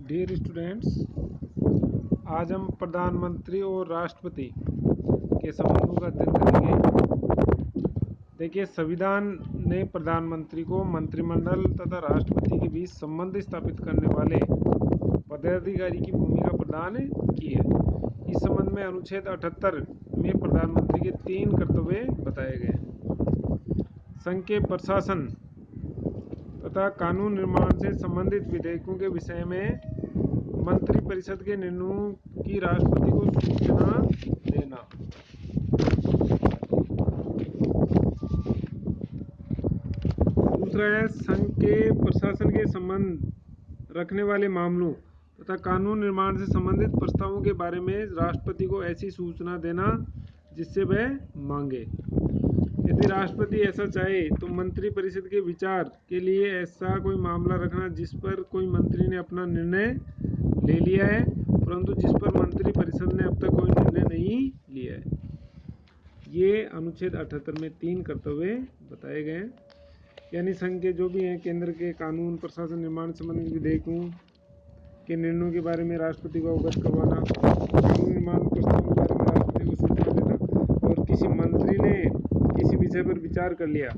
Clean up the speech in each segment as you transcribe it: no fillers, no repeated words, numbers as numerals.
Dear students, आज हम प्रधानमंत्री और राष्ट्रपति के संबंधों का अध्ययन करेंगे। देखिए, संविधान ने प्रधानमंत्री को मंत्रिमंडल तथा राष्ट्रपति के बीच संबंध स्थापित करने वाले पदाधिकारी की भूमिका प्रदान की है। इस संबंध में अनुच्छेद 78 में प्रधानमंत्री के 3 कर्तव्य बताए गए हैं। संघ के प्रशासन तथा कानून निर्माण से संबंधित विधेयकों के विषय में मंत्रिपरिषद के निर्णयों की राष्ट्रपति को सूचना देना। दूसरा है, संघ के प्रशासन के संबंध रखने वाले मामलों तथा कानून निर्माण से संबंधित प्रस्तावों के बारे में राष्ट्रपति को ऐसी सूचना देना जिससे वह मांगे। यदि राष्ट्रपति ऐसा चाहे तो मंत्रिपरिषद के विचार के लिए ऐसा कोई मामला रखना जिस पर कोई मंत्री ने अपना निर्णय ले लिया है परंतु जिस पर मंत्रिपरिषद ने अब तक कोई निर्णय नहीं लिया है। ये अनुच्छेद 78 में 3 कर्तव्य बताए गए हैं। यानी संघ के जो भी हैं, केंद्र के कानून, प्रशासन, निर्माण संबंधित विधेयकों के निर्णयों के बारे में राष्ट्रपति को अवगत करवाना, कानून निर्माण प्रस्ताव के बारे में राष्ट्रपति को सूचना देना, और किसी मंत्री ने किसी विषय पर विचार कर लिया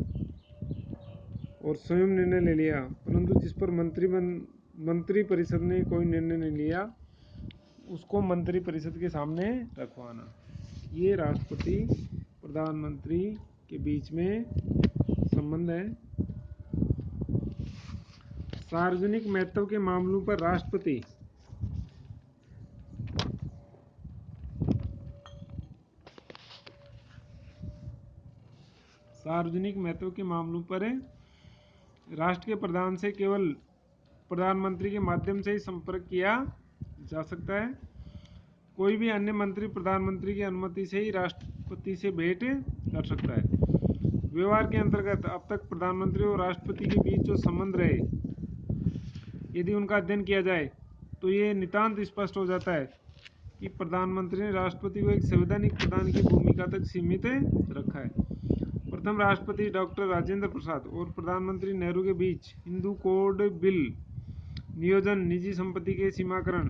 और स्वयं निर्णय ले लिया परंतु जिस पर मंत्रिपरिषद ने कोई निर्णय नहीं लिया उसको मंत्रिपरिषद के सामने रखवाना। ये राष्ट्रपति प्रधानमंत्री के बीच में संबंध है। सार्वजनिक महत्व के मामलों पर राष्ट्रपति सार्वजनिक महत्व के मामलों पर राष्ट्र के प्रधान से केवल प्रधानमंत्री के माध्यम से ही संपर्क किया जा सकता है। कोई भी अन्य मंत्री प्रधानमंत्री की अनुमति से ही राष्ट्रपति से भेंट कर सकता है। व्यवहार के अंतर्गत अब तक प्रधानमंत्री और राष्ट्रपति के बीच जो संबंध रहे, यदि उनका अध्ययन किया जाए तो ये नितांत स्पष्ट हो जाता है कि प्रधानमंत्री ने राष्ट्रपति को एक संवैधानिक प्रधान की भूमिका तक सीमित रखा है। प्रथम राष्ट्रपति डॉक्टर राजेंद्र प्रसाद और प्रधानमंत्री नेहरू के बीच हिंदू कोड बिल, नियोजन, निजी संपत्ति के सीमाकरण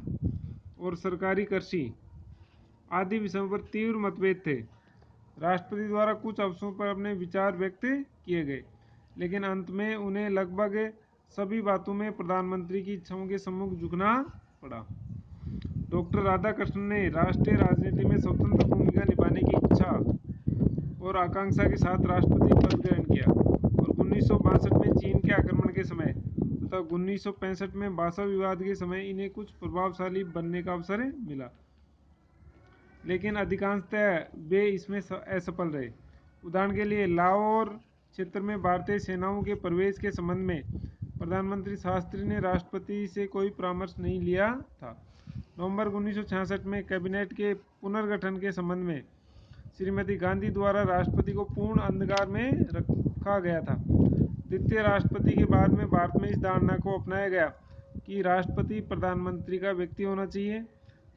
और सरकारी कृषि आदि विषयों पर तीव्र मतभेद थे। राष्ट्रपति द्वारा कुछ अवसरों पर अपने विचार व्यक्त किए गए, लेकिन अंत में उन्हें लगभग सभी बातों में प्रधानमंत्री की इच्छाओं के सम्मुख झुकना पड़ा। डॉक्टर राधाकृष्णन ने राष्ट्रीय राजनीति में स्वतंत्र भूमिका निभाने की इच्छा और आकांक्षा के साथ राष्ट्रपति पद ग्रहण किया और 1962 में चीन के आक्रमण के समय तथा 1965 में भाषा विवाद के समय इन्हें कुछ प्रभावशाली बनने का अवसर मिला, लेकिन अधिकांशतः वे इसमें असफल रहे। उदाहरण के लिए लाहौर क्षेत्र में भारतीय सेनाओं के प्रवेश के संबंध में प्रधानमंत्री शास्त्री ने राष्ट्रपति से कोई परामर्श नहीं लिया था। नवंबर 1966 में कैबिनेट के पुनर्गठन के संबंध में श्रीमती गांधी द्वारा राष्ट्रपति को पूर्ण अंधकार में रखा गया था। द्वितीय राष्ट्रपति के बाद में भारत में इस धारणा को अपनाया गया कि राष्ट्रपति प्रधानमंत्री का व्यक्ति होना चाहिए।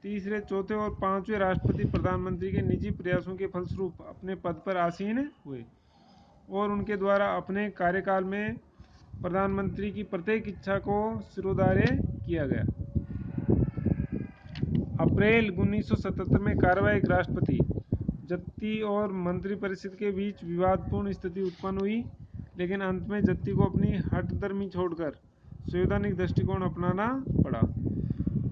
तीसरे, चौथे और पांचवें राष्ट्रपति प्रधानमंत्री के निजी प्रयासों के फलस्वरूप अपने पद पर आसीन हुए और उनके द्वारा अपने कार्यकाल में प्रधानमंत्री की प्रत्येक इच्छा को सिरोधार्य किया गया। अप्रैल 1977 में कार्यवाहक राष्ट्रपति जत्ती और मंत्रिपरिषद के बीच विवादपूर्ण स्थिति उत्पन्न हुई, लेकिन अंत में जत्ती को अपनी हठधर्मी छोड़कर संवैधानिक दृष्टिकोण अपनाना पड़ा।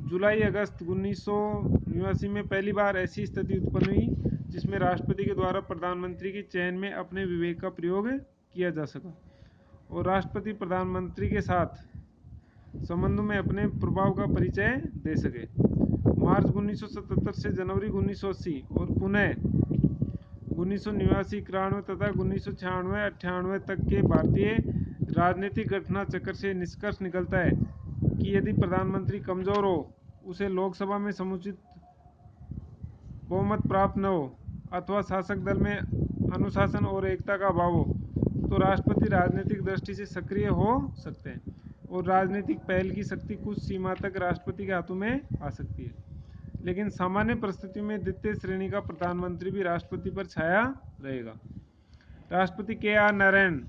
जुलाई-अगस्त 1989 में पहली बार ऐसी स्थिति उत्पन्न हुई जिसमें राष्ट्रपति के द्वारा प्रधानमंत्री के चयन में अपने विवेक का प्रयोग किया जा सका और राष्ट्रपति प्रधानमंत्री के साथ संबंधों में अपने प्रभाव का परिचय दे सके। मार्च 1977 से जनवरी 1980 और पुनः 1989, 91 तथा 1996-98 तक के भारतीय राजनीतिक घटना चक्र से निष्कर्ष निकलता है कि यदि प्रधानमंत्री कमजोर हो, उसे लोकसभा में समुचित बहुमत प्राप्त न हो अथवा शासक दल में अनुशासन और एकता का अभाव हो तो राष्ट्रपति राजनीतिक दृष्टि से सक्रिय हो सकते हैं और राजनीतिक पहल की शक्ति कुछ सीमा तक राष्ट्रपति के हाथों में आ सकती है। लेकिन सामान्य परिस्थितियों में द्वितीय श्रेणी का प्रधानमंत्री भी राष्ट्रपति पर छाया रहेगा। राष्ट्रपति के आर नारायण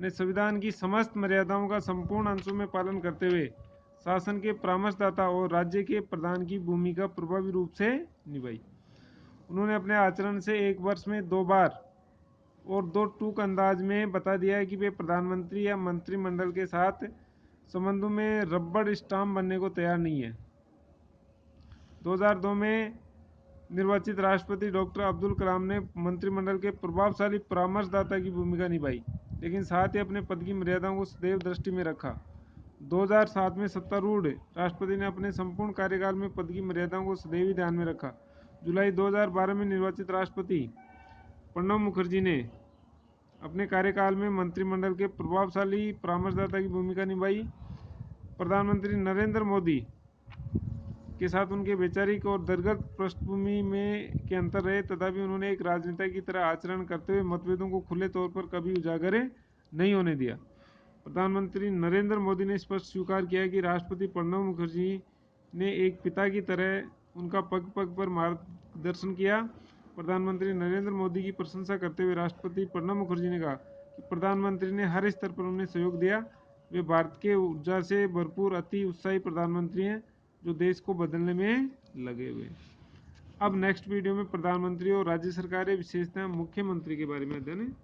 ने संविधान की समस्त मर्यादाओं का संपूर्ण अंशों में पालन करते हुए शासन के परामर्शदाता और राज्य के प्रधान की भूमिका प्रभावी रूप से निभाई। उन्होंने अपने आचरण से एक वर्ष में 2 बार और 2 टूक अंदाज में बता दिया है कि वे प्रधानमंत्री या मंत्रिमंडल के साथ संबंधों में रबड़ स्टाम्प बनने को तैयार नहीं है। 2002 में निर्वाचित राष्ट्रपति डॉक्टर अब्दुल कलाम ने मंत्रिमंडल के प्रभावशाली परामर्शदाता की भूमिका निभाई, लेकिन साथ ही अपने पद की मर्यादाओं को सदैव दृष्टि में रखा। 2007 में सत्तारूढ़ राष्ट्रपति ने अपने संपूर्ण कार्यकाल में पद की मर्यादाओं को सदैव ही ध्यान में रखा। जुलाई 2012 में निर्वाचित राष्ट्रपति प्रणब मुखर्जी ने अपने कार्यकाल में मंत्रिमंडल के प्रभावशाली परामर्शदाता की भूमिका निभाई। प्रधानमंत्री नरेंद्र मोदी के साथ उनके वैचारिक और दरगत पृष्ठभूमि में के अंतर रहे, तथापि उन्होंने एक राजनेता की तरह आचरण करते हुए मतभेदों को खुले तौर पर कभी उजागर नहीं होने दिया। प्रधानमंत्री नरेंद्र मोदी ने स्पष्ट स्वीकार किया कि राष्ट्रपति प्रणब मुखर्जी ने एक पिता की तरह उनका पग पग पर मार्गदर्शन किया। प्रधानमंत्री नरेंद्र मोदी की प्रशंसा करते हुए राष्ट्रपति प्रणब मुखर्जी ने कहा कि प्रधानमंत्री ने हर स्तर पर उन्हें सहयोग दिया। वे भारत के ऊर्जा से भरपूर अति उत्साही प्रधानमंत्री हैं जो देश को बदलने में लगे हुए। अब नेक्स्ट वीडियो में प्रधानमंत्री और राज्य सरकारें विशेषतः मुख्यमंत्री के बारे में अध्ययन